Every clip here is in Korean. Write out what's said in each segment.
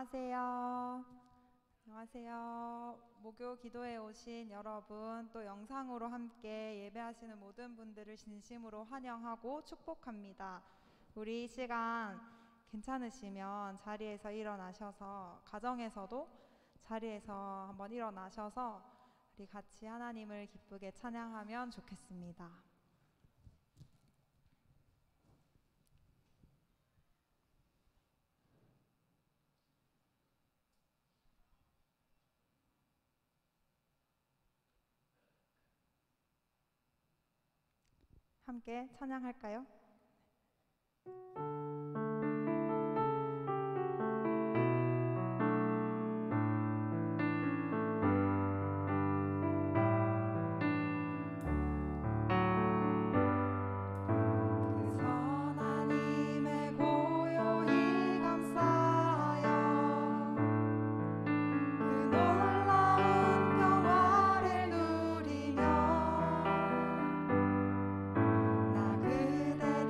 안녕하세요. 안녕하세요. 목요 기도에 오신 여러분, 또 영상으로 함께 예배하시는 모든 분들을 진심으로 환영하고 축복합니다. 우리 이 시간 괜찮으시면 자리에서 일어나셔서, 가정에서도 자리에서 한번 일어나셔서 우리 같이 하나님을 기쁘게 찬양하면 좋겠습니다. 함께 찬양할까요? 그대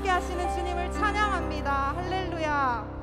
함께 하시는 주님을 찬양합니다. 할렐루야.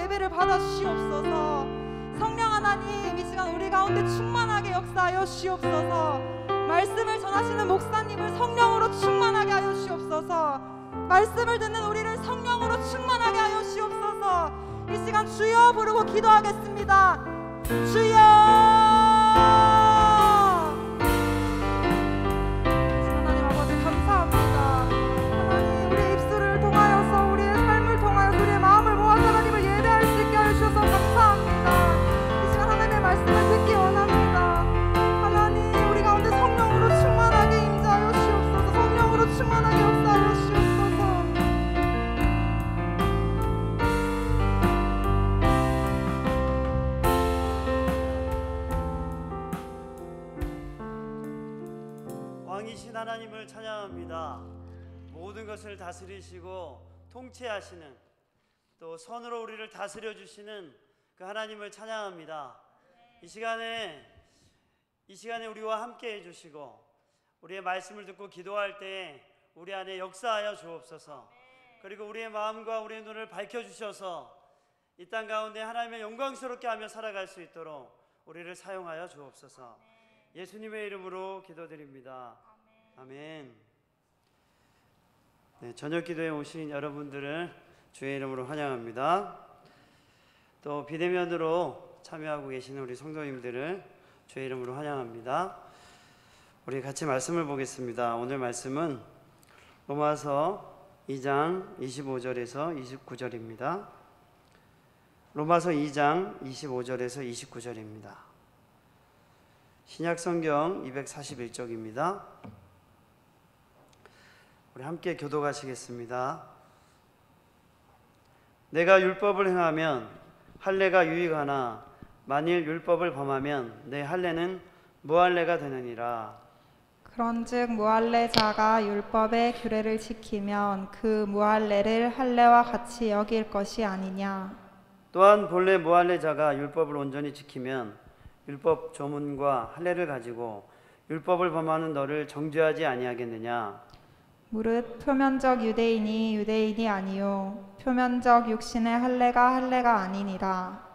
예배를 받아 주시옵소서. 성령 하나님, 이 시간 우리 가운데 충만하게 역사하여 주시옵소서. 말씀을 전하시는 목사님을 성령으로 충만하게 하여 주시옵소서. 말씀을 듣는 우리를 성령으로 충만하게 하여 주시옵소서. 이 시간 주여 부르고 기도하겠습니다. 주여. 하나님 아버지 감사합니다. 하나님 우리의 입술을 통하여서 우리의 삶을 통하여서 우리의 마음을 모아서 하나님을 예배할 수 있게 하셔서 감사합니다. 이 시간 하나님의 말씀을 듣기 원합니다. 하나님 우리 가운데 성령으로 충만하게 임재하여 주옵소서. 성령으로 충만하게 역사하여 주옵소서. 왕이신 하나님을 찬양합니다. 모든 것을 다스리시고 통치하시는, 또 선으로 우리를 다스려 주시는 그 하나님을 찬양합니다. 이 시간에 우리와 함께 해주시고 우리의 말씀을 듣고 기도할 때 우리 안에 역사하여 주옵소서. 그리고 우리의 마음과 우리의 눈을 밝혀주셔서 이 땅 가운데 하나님의 영광스럽게 하며 살아갈 수 있도록 우리를 사용하여 주옵소서. 예수님의 이름으로 기도드립니다. 아멘. 네, 저녁 기도에 오신 여러분들을 주의 이름으로 환영합니다. 또 비대면으로 참여하고 계시는 우리 성도님들을 주의 이름으로 환영합니다. 우리 같이 말씀을 보겠습니다. 오늘 말씀은 로마서 2장 25절에서 29절입니다. 로마서 2장 25절에서 29절입니다. 신약성경 241쪽입니다. 우리 함께 교독하시겠습니다. 내가 율법을 행하면 할례가 유익하나 만일 율법을 범하면 내 할례는 무할례가 되느니라. 그런즉 무할례자가 율법의 규례를 지키면 그 무할례를 할례와 같이 여길 것이 아니냐. 또한 본래 무할례자가 율법을 온전히 지키면 율법 조문과 할례를 가지고 율법을 범하는 너를 정죄하지 아니하겠느냐. 무릇 표면적 유대인이 유대인이 아니요 표면적 육신의 할례가 아니니라.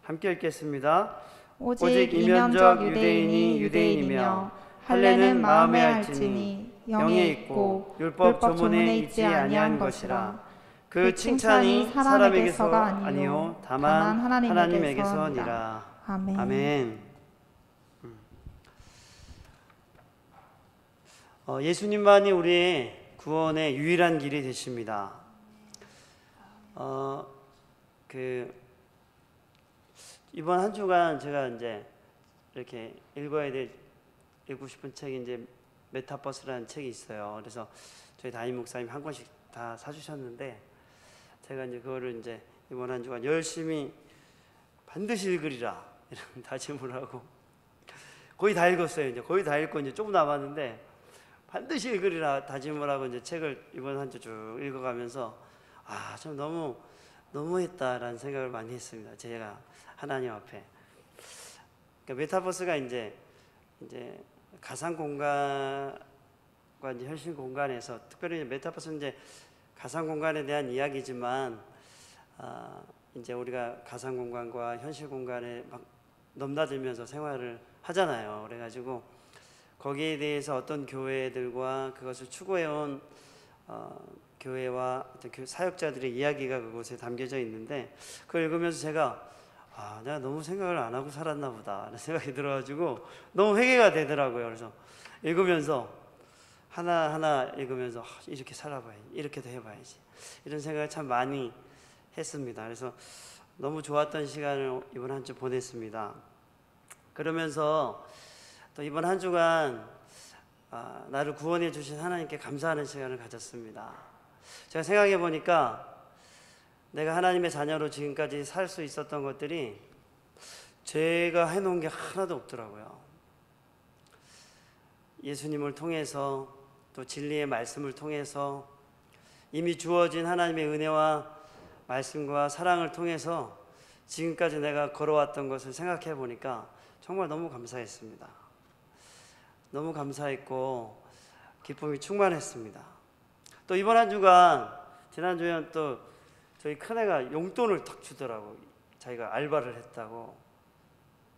함께 읽겠습니다. 오직 이면적 유대인이 유대인이며 할례는 마음에 할지니 영에 있고 율법 조문에 있지 아니한 것이라. 그 칭찬이 사람에게서가 아니요 다만 하나님에게서니라. 아멘. 아멘. 예수님만이 우리의 구원의 유일한 길이 되십니다. 이번 한 주간 제가 이제 이렇게 읽고 싶은 책이 이제 메타버스라는 책이 있어요. 그래서 저희 담임 목사님 한 권씩 다 사주셨는데 제가 이제 그거를 이제 이번 한 주간 열심히 반드시 읽으리라 이런 다짐을 하고 거의 다 읽었어요. 이제 거의 다 읽고 이제 조금 남았는데 반드시 읽으리라 다짐을 하고 이제 책을 이번 한 주 쭉 읽어가면서 좀 너무했다라는 생각을 많이 했습니다. 제가 하나님 앞에. 그러니까 메타버스가 이제 가상 공간과 이제 현실 공간에서 특별히 메타버스는 이제 가상 공간에 대한 이야기지만 이제 우리가 가상 공간과 현실 공간에 막 넘나들면서 생활을 하잖아요. 그래가지고 거기에 대해서 어떤 교회들과 그것을 추구해온 교회와 어떤 사역자들의 이야기가 그곳에 담겨져 있는데 그걸 읽으면서 제가 내가 너무 생각을 안 하고 살았나 보다 라는 생각이 들어가지고 너무 회개가 되더라고요. 그래서 읽으면서 하나하나 읽으면서 이렇게 살아봐야지, 이렇게도 해봐야지 이런 생각을 참 많이 했습니다. 그래서 너무 좋았던 시간을 이번 한 주 보냈습니다. 그러면서 또 이번 한 주간 나를 구원해 주신 하나님께 감사하는 시간을 가졌습니다. 제가 생각해 보니까 내가 하나님의 자녀로 지금까지 살 수 있었던 것들이 제가 해놓은 게 하나도 없더라고요. 예수님을 통해서 또 진리의 말씀을 통해서 이미 주어진 하나님의 은혜와 말씀과 사랑을 통해서 지금까지 내가 걸어왔던 것을 생각해 보니까 정말 너무 감사했습니다. 너무 감사했고 기쁨이 충만했습니다. 또 이번 한 주간 지난주에는 또 저희 큰애가 용돈을 탁 주더라고. 자기가 알바를 했다고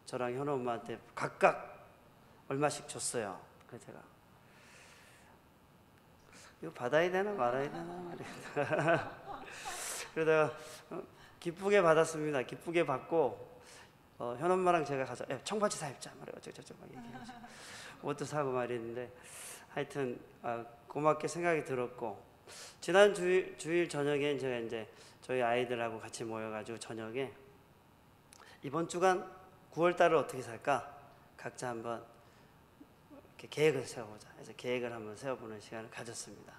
저랑 현우 엄마한테 각각 얼마씩 줬어요. 그래서 제가 이거 받아야 되나 말아야 되나 그러다가 기쁘게 받았습니다. 기쁘게 받고 현엄마랑 제가 가서 청바지 사 입자 말이에요. 저저 막 얘기하시고 옷도 사고 말했는데 하여튼 고맙게 생각이 들었고 지난 주일 저녁에 제가 이제 저희 아이들하고 같이 모여가지고 저녁에 이번 주간 9월 달을 어떻게 살까 각자 한번 이렇게 계획을 세워보자 해서 계획을 한번 세워보는 시간을 가졌습니다.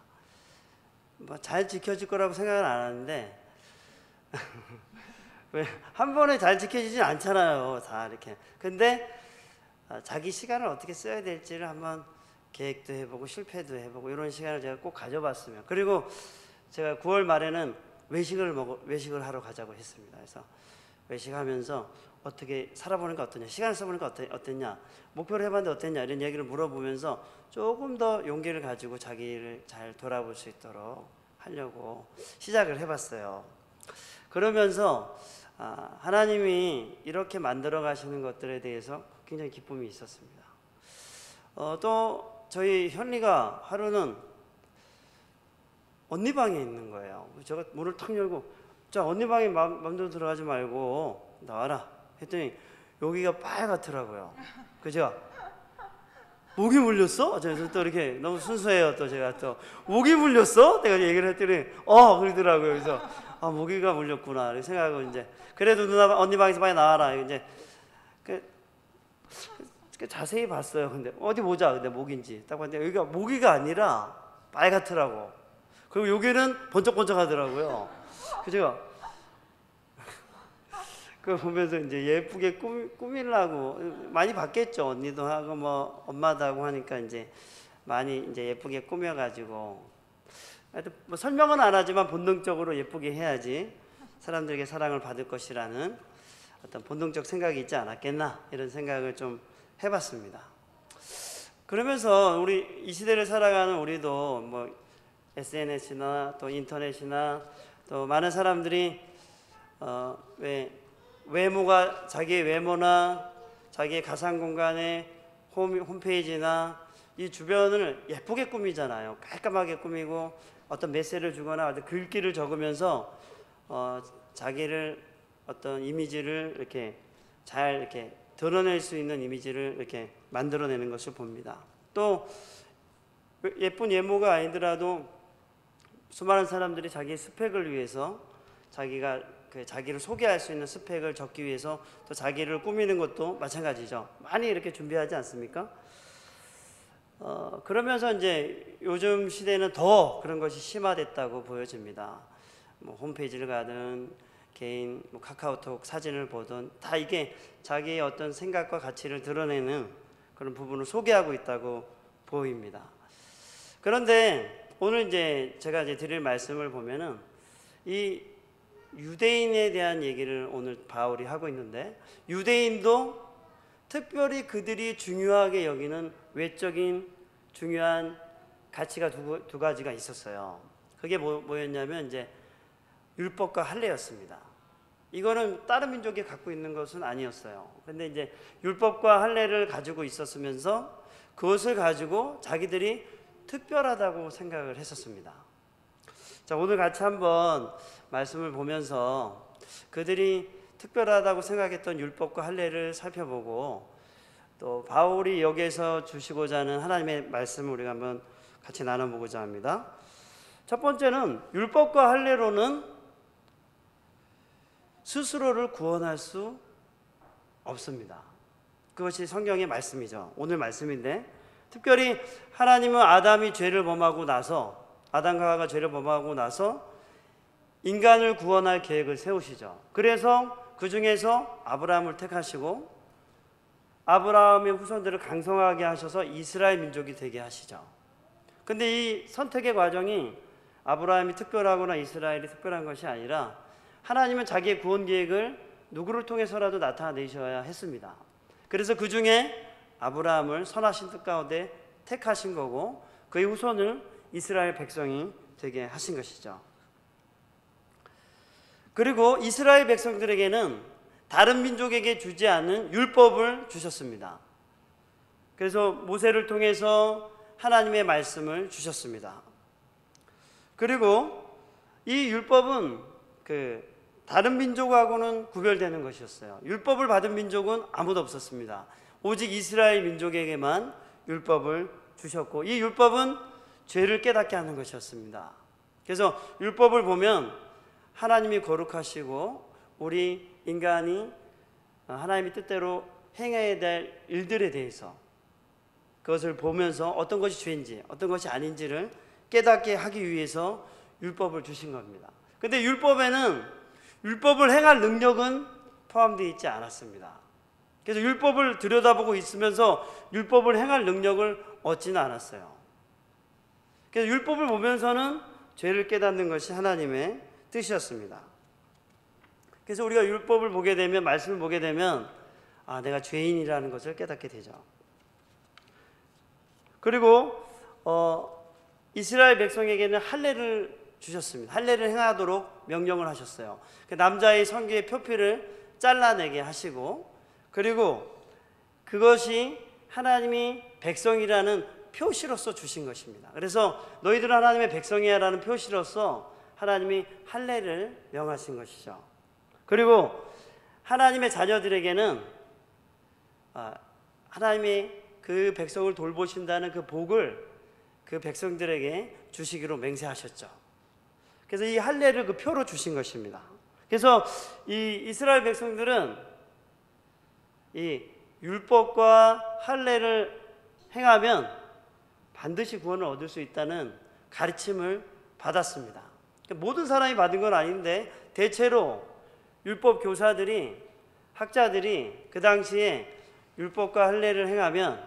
뭐 잘 지켜질 거라고 생각은 안 하는데 왜 한 번에 잘 지켜지진 않잖아요. 다 이렇게. 근데 자기 시간을 어떻게 써야 될지를 한번 계획도 해보고 실패도 해보고 이런 시간을 제가 꼭 가져봤으면. 그리고 제가 9월 말에는 외식을 하러 가자고 했습니다. 그래서 외식하면서 어떻게 살아보는 게 어떠냐, 시간을 써보는 게 어땠냐, 목표를 해봤는데 어땠냐 이런 얘기를 물어보면서 조금 더 용기를 가지고 자기를 잘 돌아볼 수 있도록 하려고 시작을 해봤어요. 그러면서 하나님이 이렇게 만들어 가시는 것들에 대해서 굉장히 기쁨이 있었습니다. 또 저희 현리가 하루는 언니 방에 있는 거예요. 제가 문을 탁 열고 자 언니 방에 마음대로 들어가지 말고 나와라 했더니 여기가 빨갛더라고요. 그죠? 모기 물렸어? 그래서 또 이렇게 너무 순수해요. 또 제가 또 모기 물렸어? 내가 얘기를 했더니 그러더라고요. 그래서 모기가 물렸구나 이렇게 생각하고 이제 그래도 누나 언니 방에서 빨리 나와라 이제 자세히 봤어요. 근데 어디 보자. 근데 모기인지 딱 봤는데 여기가 모기가 아니라 빨갛더라고. 그리고 여기는 번쩍번쩍하더라고요. 그죠? 그 보면서 이제 예쁘게 꾸밀라고 많이 봤겠죠. 언니도 하고 뭐 엄마도 하고 하니까 이제 많이 이제 예쁘게 꾸며가지고 하여튼 뭐 설명은 안 하지만 본능적으로 예쁘게 해야지 사람들에게 사랑을 받을 것이라는 어떤 본능적 생각이 있지 않았겠나 이런 생각을 좀 해봤습니다. 그러면서 우리 이 시대를 살아가는 우리도 뭐 SNS나 또 인터넷이나 또 많은 사람들이 외모가 자기의 외모나 자기의 가상 공간의 홈페이지나 이 주변을 예쁘게 꾸미잖아요. 깔끔하게 꾸미고 어떤 메시지를 주거나 어떤 글귀를 적으면서 자기를 어떤 이미지를 이렇게 잘 이렇게 드러낼 수 있는 이미지를 이렇게 만들어내는 것을 봅니다. 또 예쁜 외모가 아니더라도 수많은 사람들이 자기의 스펙을 위해서 자기를 소개할 수 있는 스펙을 적기 위해서 또 자기를 꾸미는 것도 마찬가지죠. 많이 이렇게 준비하지 않습니까? 그러면서 이제 요즘 시대는 더 그런 것이 심화됐다고 보여집니다. 뭐 홈페이지를 가든 개인 카카오톡 사진을 보든 다 이게 자기의 어떤 생각과 가치를 드러내는 그런 부분을 소개하고 있다고 보입니다. 그런데 오늘 이제 제가 이제 드릴 말씀을 보면은 이 유대인에 대한 얘기를 오늘 바울이 하고 있는데 유대인도 특별히 그들이 중요하게 여기는 외적인 중요한 가치가 두 가지가 있었어요. 그게 뭐였냐면 이제 율법과 할례였습니다. 이거는 다른 민족이 갖고 있는 것은 아니었어요. 근데 이제 율법과 할례를 가지고 있었으면서 그것을 가지고 자기들이 특별하다고 생각을 했었습니다. 자, 오늘 같이 한번 말씀을 보면서 그들이 특별하다고 생각했던 율법과 할례를 살펴보고 또 바울이 여기에서 주시고자 하는 하나님의 말씀을 우리가 한번 같이 나눠보고자 합니다. 첫 번째는 율법과 할례로는 스스로를 구원할 수 없습니다. 그것이 성경의 말씀이죠. 오늘 말씀인데 특별히 하나님은 아담이 죄를 범하고 나서 아담과 하와가 죄를 범하고 나서 인간을 구원할 계획을 세우시죠. 그래서 그 중에서 아브라함을 택하시고 아브라함의 후손들을 강성하게 하셔서 이스라엘 민족이 되게 하시죠. 근데 이 선택의 과정이 아브라함이 특별하거나 이스라엘이 특별한 것이 아니라 하나님은 자기의 구원 계획을 누구를 통해서라도 나타내셔야 했습니다. 그래서 그 중에 아브라함을 선하신 뜻 가운데 택하신 거고 그의 후손을 이스라엘 백성이 되게 하신 것이죠. 그리고 이스라엘 백성들에게는 다른 민족에게 주지 않은 율법을 주셨습니다. 그래서 모세를 통해서 하나님의 말씀을 주셨습니다. 그리고 이 율법은 다른 민족하고는 구별되는 것이었어요. 율법을 받은 민족은 아무도 없었습니다. 오직 이스라엘 민족에게만 율법을 주셨고, 이 율법은 죄를 깨닫게 하는 것이었습니다. 그래서 율법을 보면 하나님이 거룩하시고 우리 인간이 하나님의 뜻대로 행해야 될 일들에 대해서 그것을 보면서 어떤 것이 죄인지 어떤 것이 아닌지를 깨닫게 하기 위해서 율법을 주신 겁니다. 근데 율법에는 율법을 행할 능력은 포함되어 있지 않았습니다. 그래서 율법을 들여다보고 있으면서 율법을 행할 능력을 얻지는 않았어요. 그래서 율법을 보면서는 죄를 깨닫는 것이 하나님의 뜻이었습니다. 그래서 우리가 율법을 보게 되면, 말씀을 보게 되면 내가 죄인이라는 것을 깨닫게 되죠. 그리고 이스라엘 백성에게는 할례를 주셨습니다. 할례를 행하도록 명령을 하셨어요. 남자의 성기의 표피를 잘라내게 하시고, 그리고 그것이 하나님이 백성이라는 표시로서 주신 것입니다. 그래서 너희들은 하나님의 백성이야 라는 표시로서 하나님이 할례를 명하신 것이죠. 그리고 하나님의 자녀들에게는 하나님이 그 백성을 돌보신다는 그 복을 그 백성들에게 주시기로 맹세하셨죠. 그래서 이 할례를 그 표로 주신 것입니다. 그래서 이 이스라엘 백성들은 이 율법과 할례를 행하면 반드시 구원을 얻을 수 있다는 가르침을 받았습니다. 모든 사람이 받은 건 아닌데 대체로 율법 교사들이, 학자들이 그 당시에 율법과 할례를 행하면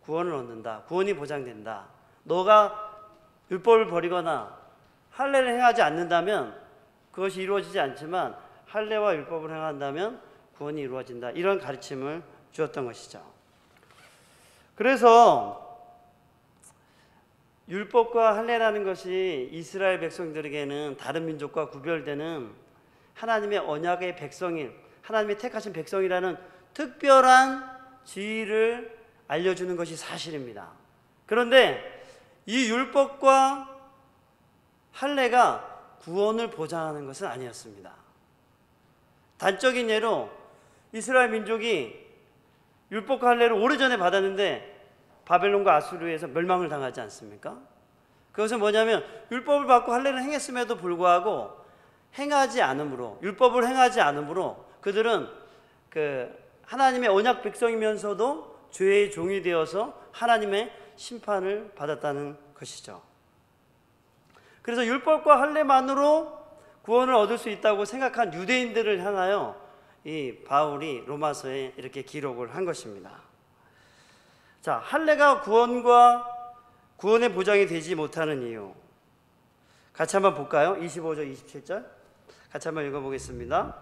구원을 얻는다, 구원이 보장된다, 너가 율법을 버리거나 할례를 행하지 않는다면 그것이 이루어지지 않지만 할례와 율법을 행한다면 구원이 이루어진다, 이런 가르침을 주었던 것이죠. 그래서 율법과 할례라는 것이 이스라엘 백성들에게는 다른 민족과 구별되는 하나님의 언약의 백성인, 하나님의 택하신 백성이라는 특별한 지위를 알려주는 것이 사실입니다. 그런데 이 율법과 할례가 구원을 보장하는 것은 아니었습니다. 단적인 예로 이스라엘 민족이 율법과 할례를 오래전에 받았는데 바벨론과 아수르에서 멸망을 당하지 않습니까? 그것은 뭐냐면 율법을 받고 할례를 행했음에도 불구하고 행하지 않으므로, 율법을 행하지 않으므로 그들은 그 하나님의 언약 백성이면서도 죄의 종이 되어서 하나님의 심판을 받았다는 것이죠. 그래서 율법과 할례만으로 구원을 얻을 수 있다고 생각한 유대인들을 향하여 이 바울이 로마서에 이렇게 기록을 한 것입니다. 자, 할례가 구원의 보장이 되지 못하는 이유, 같이 한번 볼까요? 25절 27절 같이 한번 읽어보겠습니다.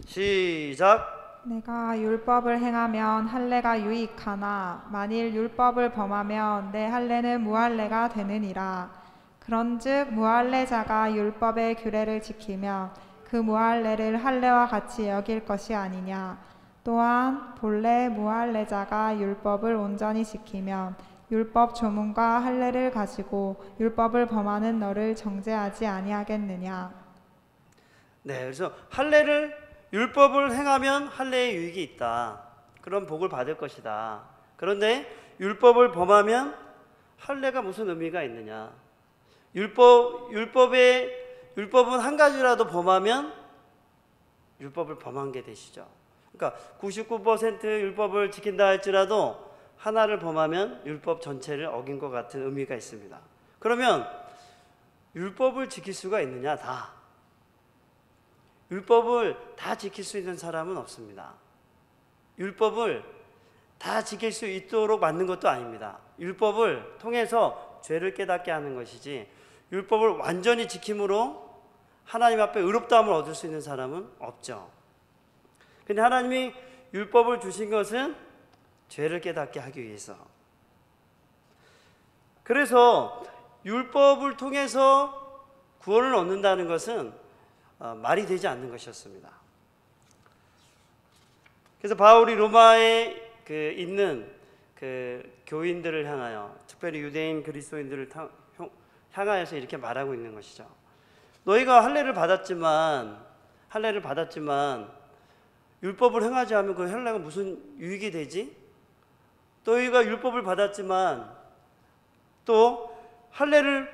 시작. 내가 율법을 행하면 할례가 유익하나 만일 율법을 범하면 내 할례는 무할례가 되느니라. 그런즉 무할례자가 율법의 규례를 지키면 그 무할례를 할례와 같이 여길 것이 아니냐. 또한 본래 무할례자가 율법을 온전히 지키면 율법 조문과 할례를 가지고 율법을 범하는 너를 정죄하지 아니하겠느냐. 네, 그래서 율법을 행하면 할례의 유익이 있다, 그런 복을 받을 것이다. 그런데 율법을 범하면 할례가 무슨 의미가 있느냐. 율법은 한 가지라도 범하면 율법을 범한 게 되시죠. 그러니까 99% 율법을 지킨다 할지라도 하나를 범하면 율법 전체를 어긴 것 같은 의미가 있습니다. 그러면 율법을 지킬 수가 있느냐? 율법을 다 지킬 수 있는 사람은 없습니다. 율법을 다 지킬 수 있도록 만든 것도 아닙니다. 율법을 통해서 죄를 깨닫게 하는 것이지 율법을 완전히 지킴으로 하나님 앞에 의롭다함을 얻을 수 있는 사람은 없죠. 근데 하나님이 율법을 주신 것은 죄를 깨닫게 하기 위해서. 그래서 율법을 통해서 구원을 얻는다는 것은 말이 되지 않는 것이었습니다. 그래서 바울이 로마에 있는 교인들을 향하여, 특별히 유대인 그리스도인들을 향하여서 이렇게 말하고 있는 것이죠. 너희가 할례를 받았지만 할례를 받았지만 율법을 행하지 않으면 그 할례가 무슨 유익이 되지? 너희가 율법을 받았지만 또 할례를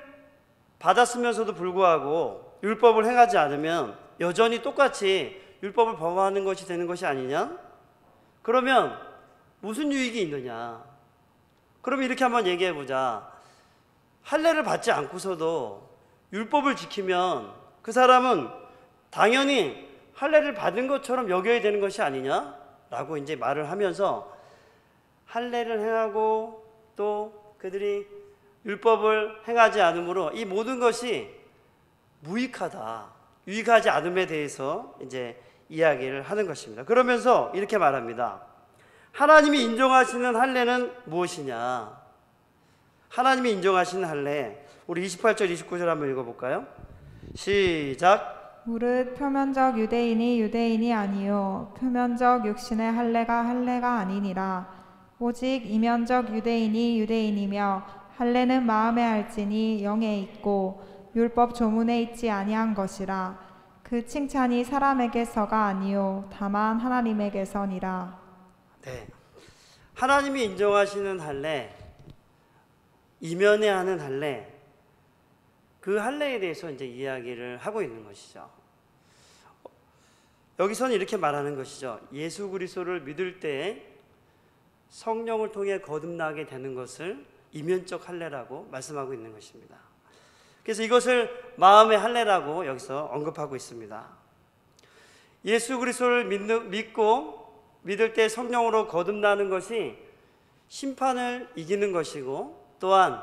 받았으면서도 불구하고 율법을 행하지 않으면 여전히 똑같이 율법을 범하는 것이 되는 것이 아니냐? 그러면 무슨 유익이 있느냐? 그러면 이렇게 한번 얘기해 보자. 할례를 받지 않고서도 율법을 지키면 그 사람은 당연히 할례를 받은 것처럼 여겨야 되는 것이 아니냐라고 이제 말을 하면서 할례를 행하고 또 그들이 율법을 행하지 않으므로 이 모든 것이 무익하다, 유익하지 않음에 대해서 이제 이야기를 하는 것입니다. 그러면서 이렇게 말합니다. 하나님이 인정하시는 할례는 무엇이냐? 하나님이 인정하시는 할례, 우리 28절 29절 한번 읽어볼까요? 시작. 무릇 표면적 유대인이 유대인이 아니요 표면적 육신의 할례가 할례가 아니니라. 오직 이면적 유대인이 유대인이며 할례는 마음에 할지니 영에 있고 율법 조문에 있지 아니한 것이라. 그 칭찬이 사람에게서가 아니요 다만 하나님에게서니라. 네, 하나님이 인정하시는 할례, 이면에 하는 할례, 그 할례에 대해서 이제 이야기를 하고 있는 것이죠. 여기서는 이렇게 말하는 것이죠. 예수 그리스도를 믿을 때 성령을 통해 거듭나게 되는 것을 이면적 할례라고 말씀하고 있는 것입니다. 그래서 이것을 마음의 할례라고 여기서 언급하고 있습니다. 예수 그리스도를 믿고 믿을 때 성령으로 거듭나는 것이 심판을 이기는 것이고 또한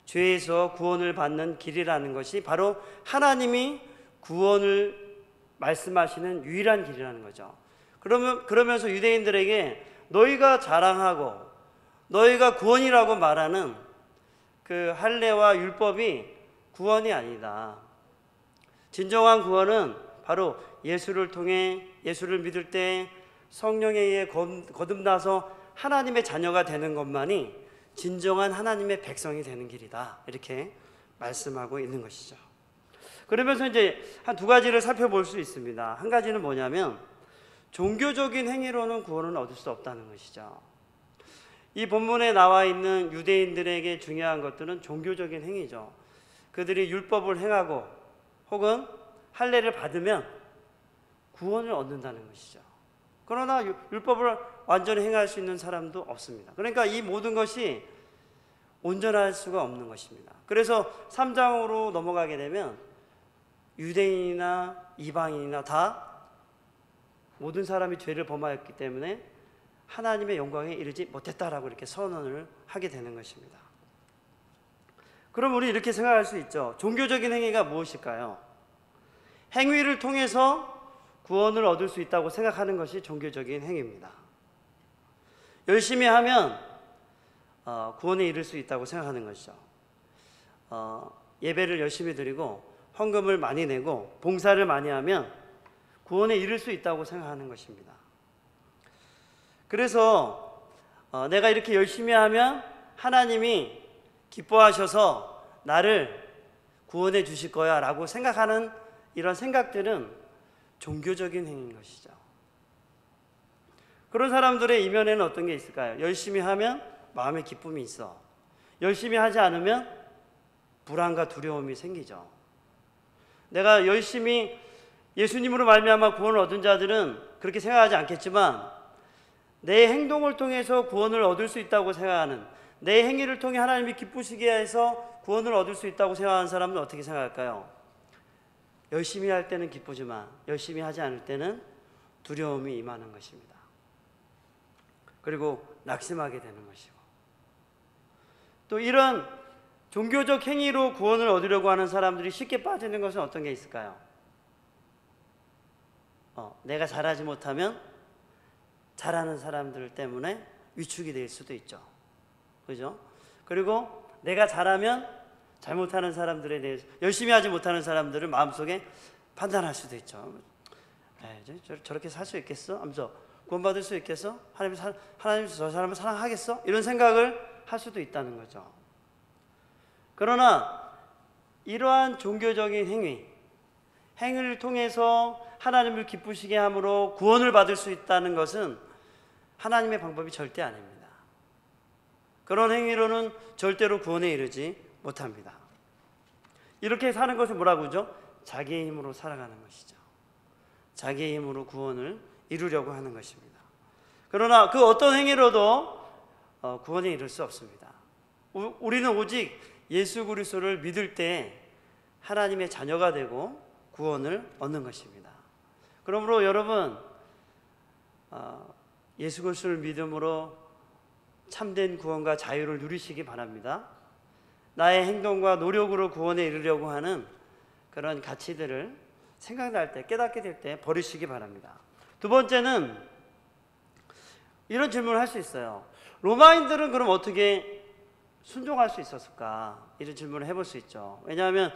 죄에서 구원을 받는 길이라는 것이 바로 하나님이 구원을 말씀하시는 유일한 길이라는 거죠. 그러면서 유대인들에게 너희가 자랑하고 너희가 구원이라고 말하는 그 할례와 율법이 구원이 아니다. 진정한 구원은 바로 예수를 통해 예수를 믿을 때 성령에 의해 거듭나서 하나님의 자녀가 되는 것만이 진정한 하나님의 백성이 되는 길이다. 이렇게 말씀하고 있는 것이죠. 그러면서 이제 한 두 가지를 살펴볼 수 있습니다. 한 가지는 뭐냐면 종교적인 행위로는 구원을 얻을 수 없다는 것이죠. 이 본문에 나와 있는 유대인들에게 중요한 것들은 종교적인 행위죠. 그들이 율법을 행하고 혹은 할례를 받으면 구원을 얻는다는 것이죠. 그러나 율법을 완전히 행할 수 있는 사람도 없습니다. 그러니까 이 모든 것이 온전할 수가 없는 것입니다. 그래서 3장으로 넘어가게 되면 유대인이나 이방인이나 다 모든 사람이 죄를 범하였기 때문에 하나님의 영광에 이르지 못했다라고 이렇게 선언을 하게 되는 것입니다. 그럼 우리 이렇게 생각할 수 있죠. 종교적인 행위가 무엇일까요? 행위를 통해서 구원을 얻을 수 있다고 생각하는 것이 종교적인 행위입니다. 열심히 하면 구원에 이를 수 있다고 생각하는 것이죠. 예배를 열심히 드리고 헌금을 많이 내고 봉사를 많이 하면 구원에 이를 수 있다고 생각하는 것입니다. 그래서 내가 이렇게 열심히 하면 하나님이 기뻐하셔서 나를 구원해 주실 거야 라고 생각하는 이런 생각들은 종교적인 행위인 것이죠. 그런 사람들의 이면에는 어떤 게 있을까요? 열심히 하면 마음에 기쁨이 있어. 열심히 하지 않으면 불안과 두려움이 생기죠. 내가 열심히 예수님으로 말미암아 구원을 얻은 자들은 그렇게 생각하지 않겠지만 내 행동을 통해서 구원을 얻을 수 있다고 생각하는, 내 행위를 통해 하나님이 기쁘시게 해서 구원을 얻을 수 있다고 생각하는 사람은 어떻게 생각할까요? 열심히 할 때는 기쁘지만 열심히 하지 않을 때는 두려움이 임하는 것입니다. 그리고 낙심하게 되는 것이고, 또 이런 종교적 행위로 구원을 얻으려고 하는 사람들이 쉽게 빠지는 것은 어떤 게 있을까요? 내가 잘하지 못하면 잘하는 사람들 때문에 위축이 될 수도 있죠. 그죠? 그리고 내가 잘하면 잘못하는 사람들에 대해서, 열심히 하지 못하는 사람들을 마음속에 판단할 수도 있죠. 저렇게 살 수 있겠어? 하면서 구원받을 수 있겠어? 하나님 저 사람을 사랑하겠어? 이런 생각을 할 수도 있다는 거죠. 그러나 이러한 종교적인 행위를 통해서 하나님을 기쁘시게 함으로 구원을 받을 수 있다는 것은 하나님의 방법이 절대 아닙니다. 그런 행위로는 절대로 구원에 이르지 못합니다. 이렇게 사는 것을 뭐라고 하죠? 자기의 힘으로 살아가는 것이죠. 자기의 힘으로 구원을 이루려고 하는 것입니다. 그러나 그 어떤 행위로도 구원에 이를 수 없습니다. 우리는 오직 예수 그리스도를 믿을 때 하나님의 자녀가 되고 구원을 얻는 것입니다. 그러므로 여러분, 예수 그리스도를 믿음으로 참된 구원과 자유를 누리시기 바랍니다. 나의 행동과 노력으로 구원에 이르려고 하는 그런 가치들을 생각날 때, 깨닫게 될 때 버리시기 바랍니다. 두 번째는 이런 질문을 할 수 있어요. 로마인들은 그럼 어떻게 순종할 수 있었을까? 이런 질문을 해볼 수 있죠. 왜냐하면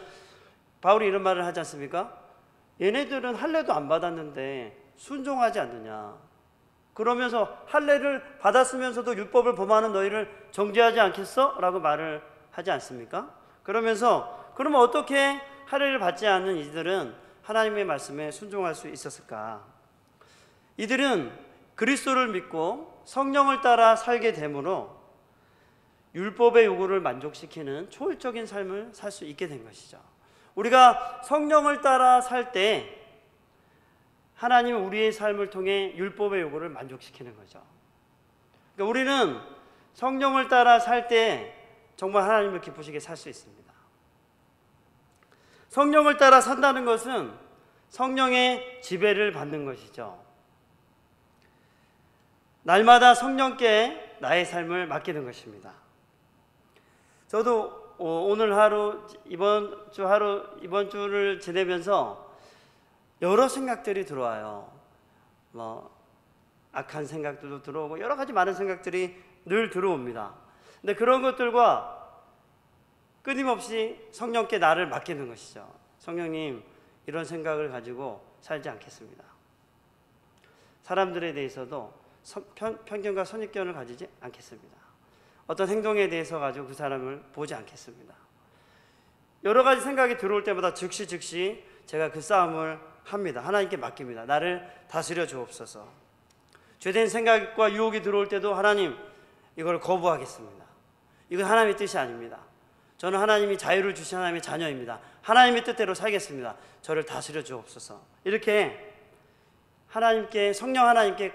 바울이 이런 말을 하지 않습니까? 얘네들은 할례도 안 받았는데 순종하지 않느냐. 그러면서 할례를 받았으면서도 율법을 범하는 너희를 정죄하지 않겠어? 라고 말을 하지 않습니까? 그러면서 그러면 어떻게 할례를 받지 않는 이들은 하나님의 말씀에 순종할 수 있었을까? 이들은 그리스도를 믿고 성령을 따라 살게 되므로 율법의 요구를 만족시키는 초월적인 삶을 살 수 있게 된 것이죠. 우리가 성령을 따라 살 때 하나님은 우리의 삶을 통해 율법의 요구를 만족시키는 거죠. 그러니까 우리는 성령을 따라 살 때 정말 하나님을 기쁘시게 살 수 있습니다. 성령을 따라 산다는 것은 성령의 지배를 받는 것이죠. 날마다 성령께 나의 삶을 맡기는 것입니다. 저도 오늘 하루, 이번 주를 지내면서 여러 생각들이 들어와요. 악한 생각들도 들어오고 여러 가지 많은 생각들이 늘 들어옵니다. 근데 그런 것들과 끊임없이 성령께 나를 맡기는 것이죠. 성령님, 이런 생각을 가지고 살지 않겠습니다. 사람들에 대해서도 편견과 선입견을 가지지 않겠습니다. 어떤 행동에 대해서 가지고 그 사람을 보지 않겠습니다. 여러 가지 생각이 들어올 때마다 즉시 제가 그 싸움을 합니다. 하나님께 맡깁니다. 나를 다스려 주옵소서. 죄된 생각과 유혹이 들어올 때도 하나님, 이걸 거부하겠습니다. 이건 하나님의 뜻이 아닙니다. 저는 하나님이 자유를 주신 하나님의 자녀입니다. 하나님의 뜻대로 살겠습니다. 저를 다스려 주옵소서. 이렇게 하나님께, 성령 하나님께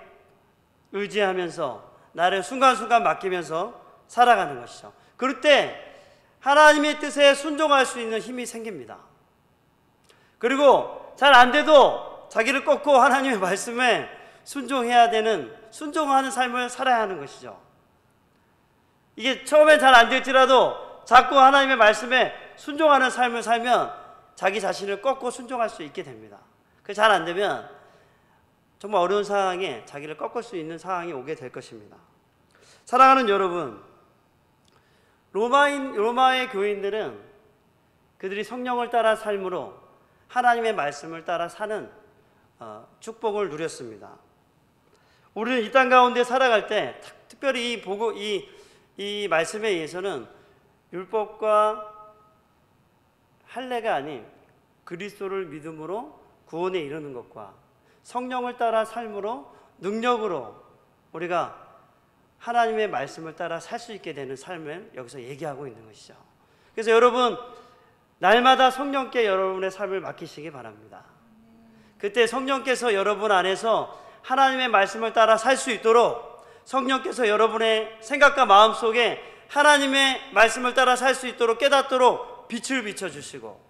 의지하면서 나를 순간순간 맡기면서 살아가는 것이죠. 그럴 때 하나님의 뜻에 순종할 수 있는 힘이 생깁니다. 그리고 잘 안 돼도 자기를 꺾고 하나님의 말씀에 순종해야 되는, 순종하는 삶을 살아야 하는 것이죠. 이게 처음엔 잘 안 될지라도 자꾸 하나님의 말씀에 순종하는 삶을 살면 자기 자신을 꺾고 순종할 수 있게 됩니다. 그게 잘 안 되면 정말 어려운 상황에 자기를 꺾을 수 있는 상황이 오게 될 것입니다. 사랑하는 여러분, 로마의 교인들은 그들이 성령을 따라 삶으로 하나님의 말씀을 따라 사는 축복을 누렸습니다. 우리는 이 땅 가운데 살아갈 때 특별히 이 말씀에 의해서는 율법과 할례가 아닌 그리스도를 믿음으로 구원에 이르는 것과 성령을 따라 삶으로, 능력으로 우리가 하나님의 말씀을 따라 살 수 있게 되는 삶을 여기서 얘기하고 있는 것이죠. 그래서 여러분, 날마다 성령께 여러분의 삶을 맡기시기 바랍니다. 그때 성령께서 여러분 안에서 하나님의 말씀을 따라 살 수 있도록, 성령께서 여러분의 생각과 마음 속에 하나님의 말씀을 따라 살 수 있도록, 깨닫도록 빛을 비춰주시고,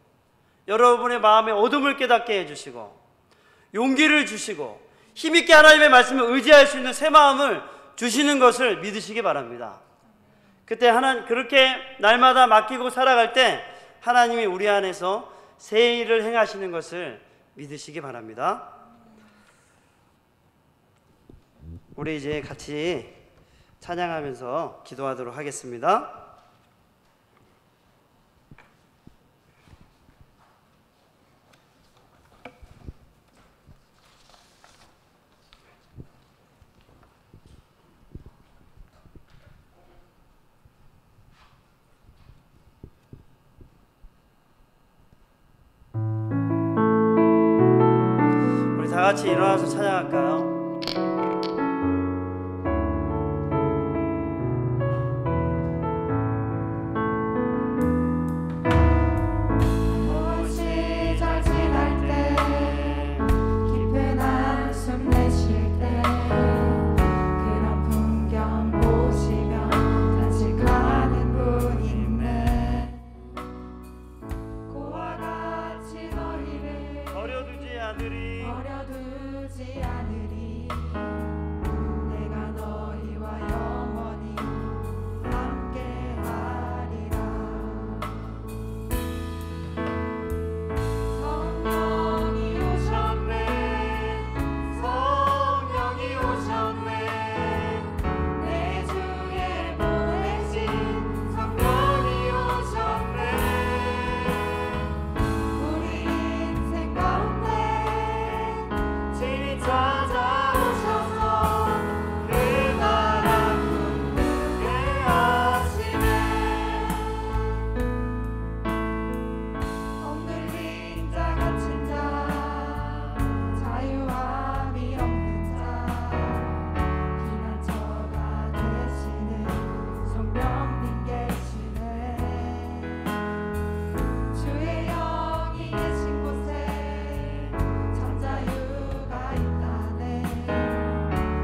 여러분의 마음의 어둠을 깨닫게 해주시고, 용기를 주시고, 힘있게 하나님의 말씀을 의지할 수 있는 새 마음을 주시는 것을 믿으시기 바랍니다. 그때 그렇게 날마다 맡기고 살아갈 때 하나님이 우리 안에서 새 일을 행하시는 것을 믿으시기 바랍니다. 우리 이제 같이 찬양하면서 기도하도록 하겠습니다. 같이 일어나서 찬양할까요? 시절 지날 때 깊은 한숨 내쉴 때 그런 풍경 보시며 간직하는 분 있네. 고와 같이 너희를 버려두지 않으리. 버려두지 않으리. 내가 너희와 영원히 함께하리라. 성령이 오셨네. 성령이 오셨네. 내 주에 보내신 성령이 오셨네. 우리 인생 가운데 진히 찾아오셔서 그 나라 꿈꾸게 하시네. 억눌린 자 갇힌 자 자유함이 없는 자 피난처가 되시는 성령님 계시네. 주의 영이 계신 곳에 참 자유가 있다네.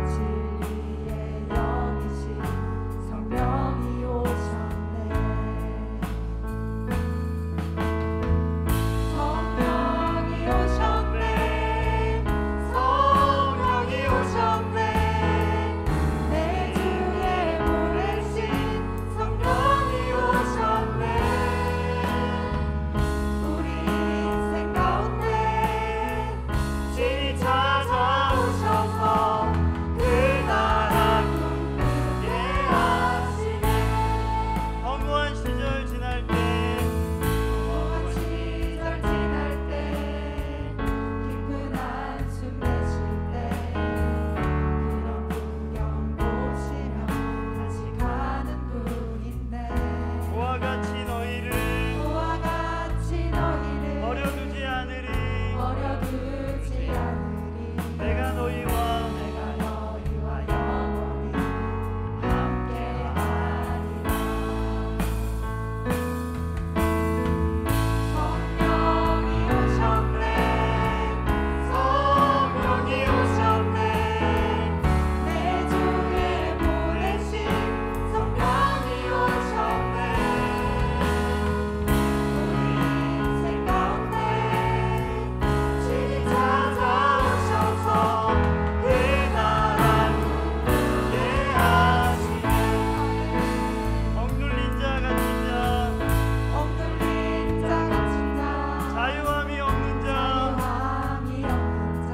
진리의 영이신 성령이 오셨네. 성령이 오셨네. 성령이 오셨네. 내 주에 보내신 성령이 오셨네. 우리 인생 가운데 진히 찾아오셔서 그 나라 꿈꾸게 하시네. 허무한 시절 지날 때 허무한 시절 지날 때 깊은 한숨 내쉴 때 그런 풍경 보시며 간직하는 분 있네. 고와 같이 너희를 고와 같이 너희를 버려두지 않으리. 버려두지 않으리. 내가 너희와 내가 너희와 영원히 함께하리라. 성령이 오셨네. 성령이 오셨네. 내 주에 보내신 성령이 오셨네. 우리 인생 가운데 진히 찾아오셔서 그 나라 꿈꾸게 하시네. 억눌린 자 같은 자 억눌린 자 갇힌 자 자유함이 없는 자 자유함이 없는 자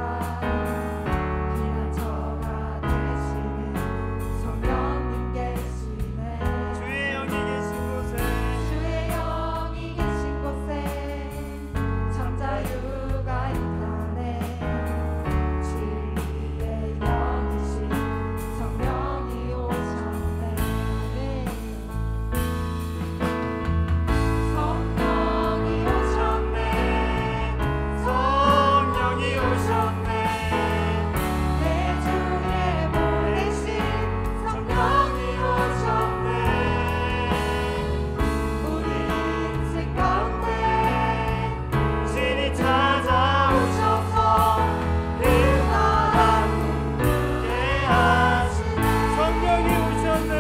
피난처가 되시는 성령님 계시네. 주의 영이 계신 곳에 주의 영이 계신 곳에 참 자유가 있다네. 진리의 영이신 성령이 오셨네. 성령이 오셨네. 성령이 오셨네. 내 주에 보내신 성령이 오셨네. 우리 인생 가운데 진히 찾아오셔서 그 나라 꿈꾸게 하시네. 성령이 오셨네.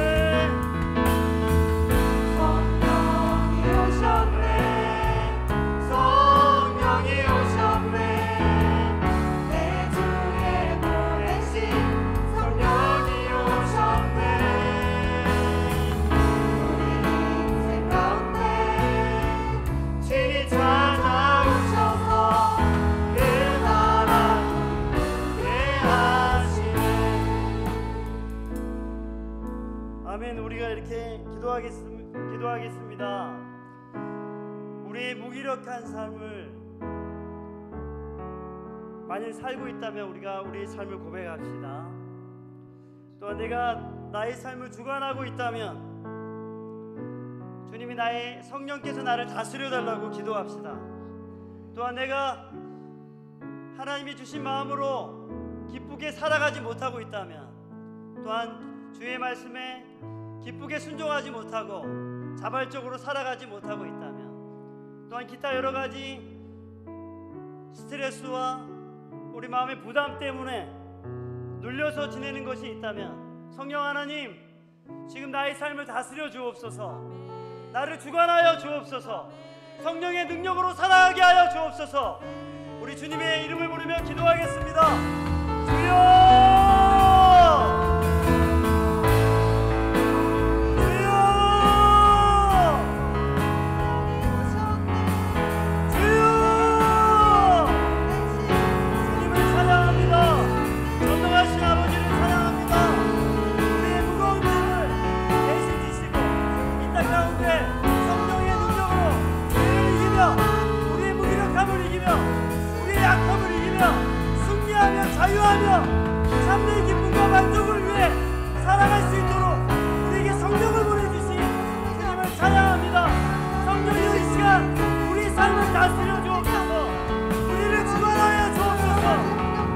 성령이 오셨네. 성령이 오셨네. 내 주에 보내신 성령이 오셨네. 우리 인생 가운데 진히 찾아오셔서 그 나라 꿈꾸게 하시네. 아멘. 우리가 이렇게 기도하겠습니다. 우리의 무기력한 삶을 만일 살고 있다면 우리가 우리의 삶을 고백합시다. 또한 내가 나의 삶을 주관하고 있다면 주님이 나의 성령께서 나를 다스려 달라고 기도합시다. 또한 내가 하나님이 주신 마음으로 기쁘게 살아가지 못하고 있다면, 또한 주의 말씀에 기쁘게 순종하지 못하고 자발적으로 살아가지 못하고 있다면, 또한 기타 여러 가지 스트레스와 우리 마음의 부담 때문에 눌려서 지내는 것이 있다면, 성령 하나님, 지금 나의 삶을 다스려 주옵소서. 나를 주관하여 주옵소서. 성령의 능력으로 살아가게 하여 주옵소서. 우리 주님의 이름을 부르며 기도하겠습니다. 주여! 자유하며 참된 기쁨과 만족을 위해 살아갈 수 있도록 우리에게 성령을 보내주신 주님을 찬양합니다. 성령이여, 이 시간 우리 삶을 다스려 주옵소서. 우리를 주관하여 주옵소서.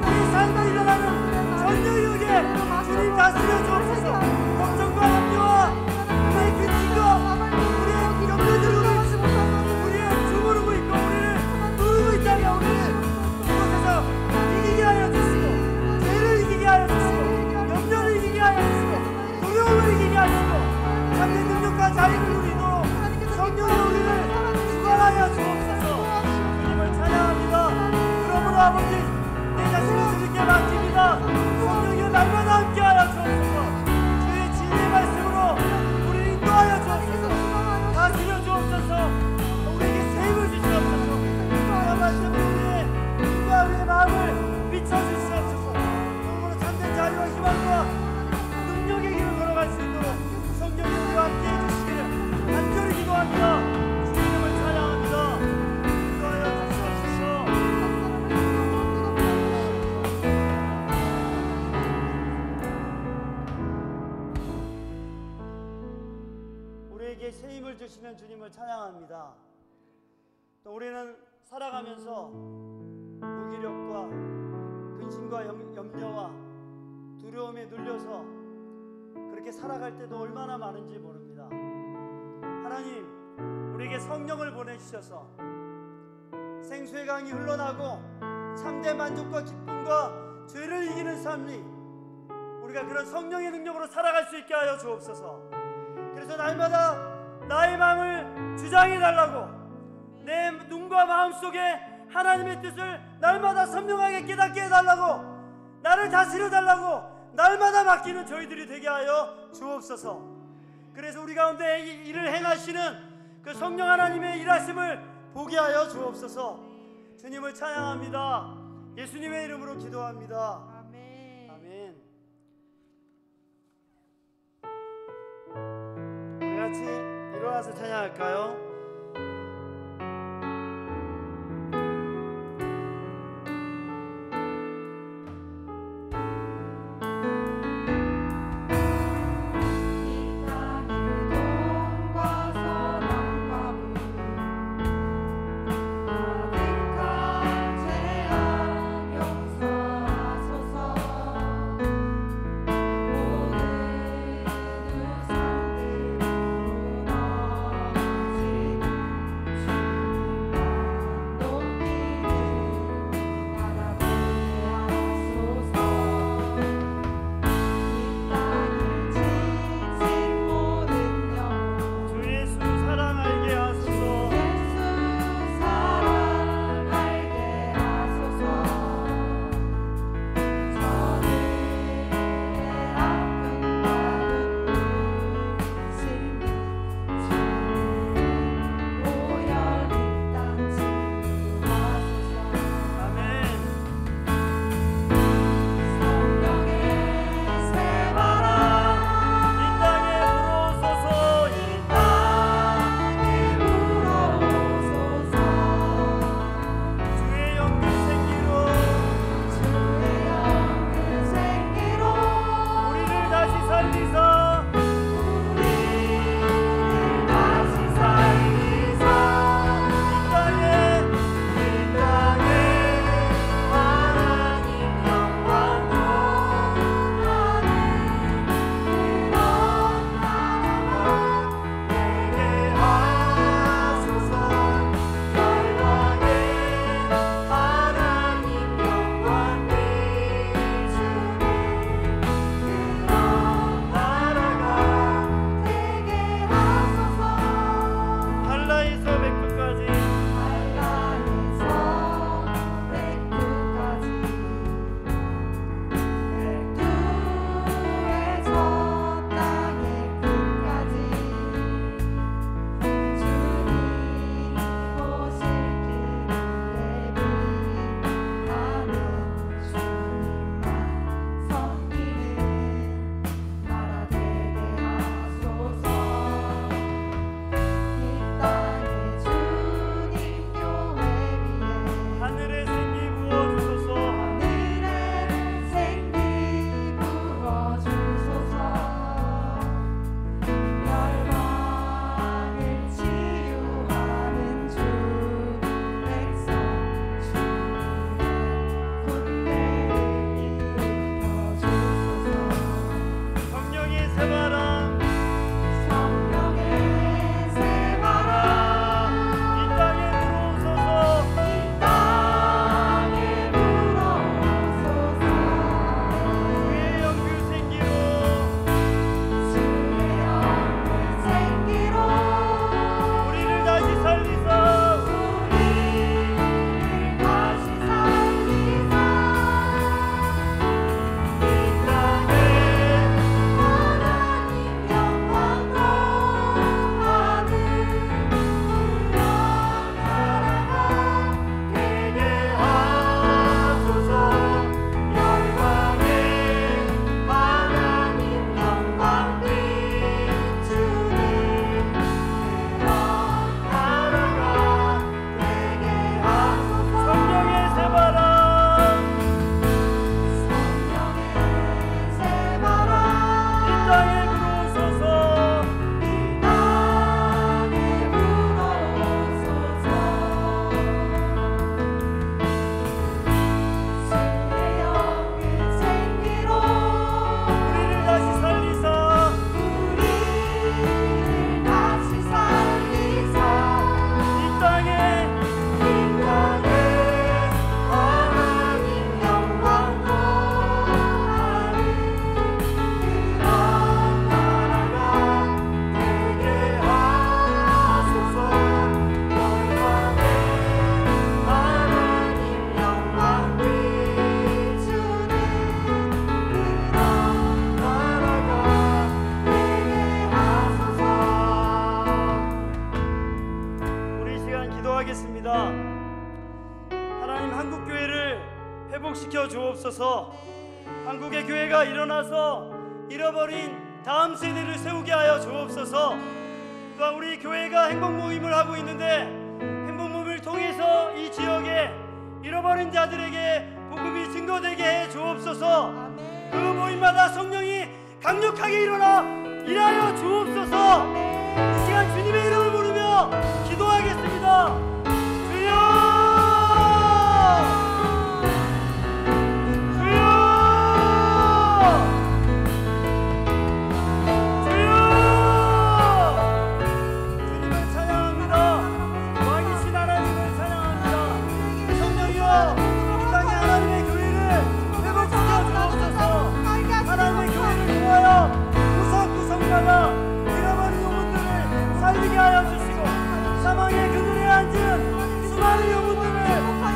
우리 삶에 일어나는 전쟁역에 주님 다스려 주옵소서. 걱정과 염려와 우리의 근심과 우리의 염려들로 우리의 주무르고 있고 우리를 누르고 있다면 우리를 그곳에서 이기게 하여 주시고, 죄를 이기게 하여 주시고, 염려를 이기게 하여 주시고, 두려움을 이기게 하시고, 참된 능력과 자유를 누리도록 성령이 우리를 주관하여 주옵소서. 주님을 찬양합니다. 그러므로 아버지, 내 자신을 주님께 맡깁니다. 성령이 날마다 함께하여 주옵소서. 주의 진리의 말씀으로 우리를 인도하여 주옵소서. 다스려 주옵소서. 우리에게 세임을 주시옵소서. 그 말씀으로 우리의 눈과 우리의 마음을 비춰주시옵소서. 그러므로 참된 자유와 희망과 능력의 길을 걸어갈 수 있도록 성령이 우리와 함께 해주시기를 간절히 기도합니다. 주의 이름을 찬양합니다. 기도하여 주시옵소서. 우리에게 세임을 주시는 주님을 찬양합니다. 또 우리는 살아가면서 무기력과 근심과 염려와 두려움에 눌려서 그렇게 살아갈 때도 얼마나 많은지 모릅니다. 하나님, 우리에게 성령을 보내주셔서 생수의 강이 흘러나고 참된 만족과 기쁨과 죄를 이기는 삶이, 우리가 그런 성령의 능력으로 살아갈 수 있게 하여 주옵소서. 그래서 날마다 나의 마음을 주장해달라고, 내 눈과 마음 속에 하나님의 뜻을 날마다 선명하게 깨닫게 해달라고, 나를 다스려달라고 날마다 맡기는 저희들이 되게 하여 주옵소서. 그래서 우리 가운데 이 일을 행하시는 그 성령 하나님의 일하심을 보게 하여 주옵소서. 주님을 찬양합니다. 예수님의 이름으로 기도합니다. 아멘. 아멘. 우리 같이 일어나서 찬양할까요? 주 회복시켜 주옵소서. 한국의 교회가 일어나서 잃어버린 다음 세대를 세우게 하여 주옵소서. 또한 우리 교회가 행복 모임을 하고 있는데 행복 모임을 통해서 이 지역에 잃어버린 자들에게 복음이 증거되게 해 주옵소서. 그 모임마다 성령이 강력하게 일어나 일하여 주옵소서. 이 시간 주님의 이름을 부르며 기도하겠습니다. 주여! 잃어버린 영혼들을 살리게 하여 주시고 사망의 그늘에 앉은 수많은 영혼들을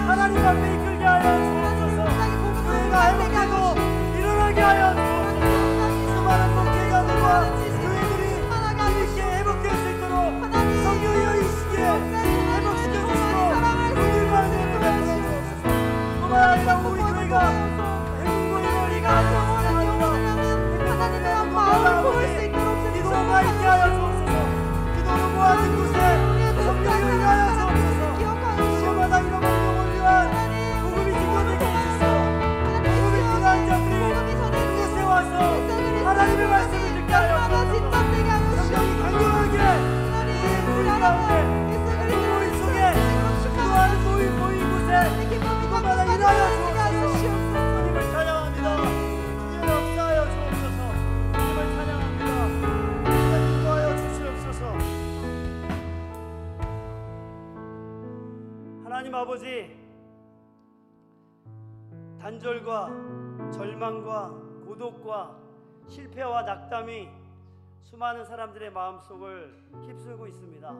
하나님 앞에 이끌게 하여 주옵소서. 교회가 회복되고 일어나게 하여 주옵소서. 수많은 목회자들과 교회들이 이렇게 회복될 수 있도록 성령이여 이 시기에 회복시켜 주시고 오늘 밤에 인도해 주옵소서. 뿐만 아니라 우리 교회가 행복을 이가 하나님의 마음을 보일 수 있도록 기도가 있게 하여 주옵소서. 기도로 모아진 곳에 성령을 인하여 주옵소서. 시험마다 잃어버린 영혼을 위한 복음이 증거되게 해주시고 복음이 필요한 자들이 이곳에 와서 하나님의 말씀을 듣게 하여 주옵소서. 성령이 강력하게 우리의 모임 가운데 모임 속에 기도하는 모임 곳에 이곳마다 일하여 주옵소서. 주님을 찬양합니다. 주의 역사하여 주옵소서. 주님을 찬양합니다. 인도하여 주시옵소서. 하나님 아버지, 단절과 절망과 고독과 실패와 낙담이 수많은 사람들의 마음속을 휩쓸고 있습니다.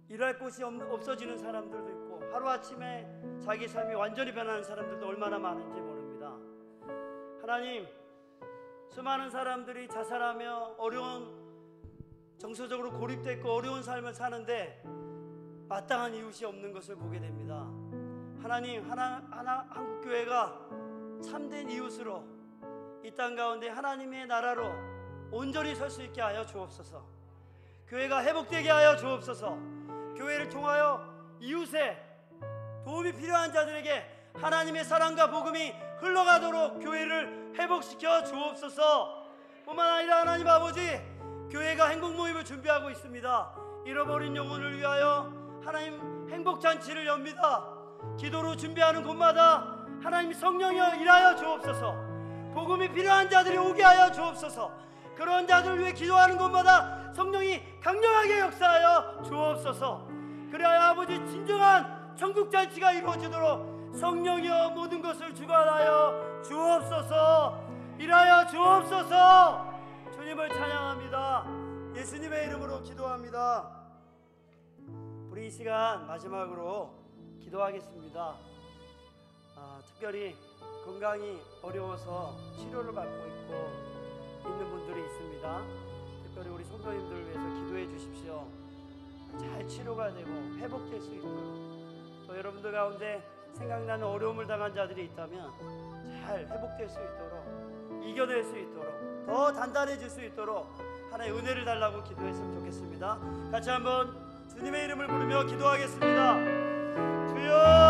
일할 곳이 없어지는 사람들도 있고 하루아침에 자기 삶이 완전히 변하는 사람들도 얼마나 많은지 모릅니다. 하나님, 수많은 사람들이 자살하며 어려운 정서적으로 고립됐고 어려운 삶을 사는데 마땅한 이웃이 없는 것을 보게 됩니다. 하나님, 한국교회가 참된 이웃으로 이 땅 가운데 하나님의 나라로 온전히 설 수 있게 하여 주옵소서. 교회가 회복되게 하여 주옵소서. 교회를 통하여 이웃에 도움이 필요한 자들에게 하나님의 사랑과 복음이 흘러가도록 교회를 회복시켜 주옵소서. 뿐만 아니라 하나님 아버지, 교회가 행복 모임을 준비하고 있습니다. 잃어버린 영혼을 위하여 하나님 행복잔치를 엽니다. 기도로 준비하는 곳마다 하나님 성령이여 일하여 주옵소서. 복음이 필요한 자들이 오게 하여 주옵소서. 그런 자들을 위해 기도하는 곳마다 성령이 강력하게 역사하여 주옵소서. 그래야 아버지 진정한 천국잔치가 이루어지도록 성령이여 모든 것을 주관하여 주옵소서. 일하여 주옵소서. 주님을 찬양합니다. 예수님의 이름으로 기도합니다. 우리 이 시간 마지막으로 기도하겠습니다. 특별히 건강이 어려워서 치료를 받고 있는 분들이 있습니다. 특별히 우리 성도님들을 위해서 기도해 주십시오. 잘 치료가 되고 회복될 수 있도록, 또 여러분들 가운데 생각나는 어려움을 당한 자들이 있다면 잘 회복될 수 있도록, 이겨낼 수 있도록, 더 단단해질 수 있도록 하나님의 은혜를 달라고 기도했으면 좋겠습니다. 같이 한번 주님의 이름을 부르며 기도하겠습니다. 주여!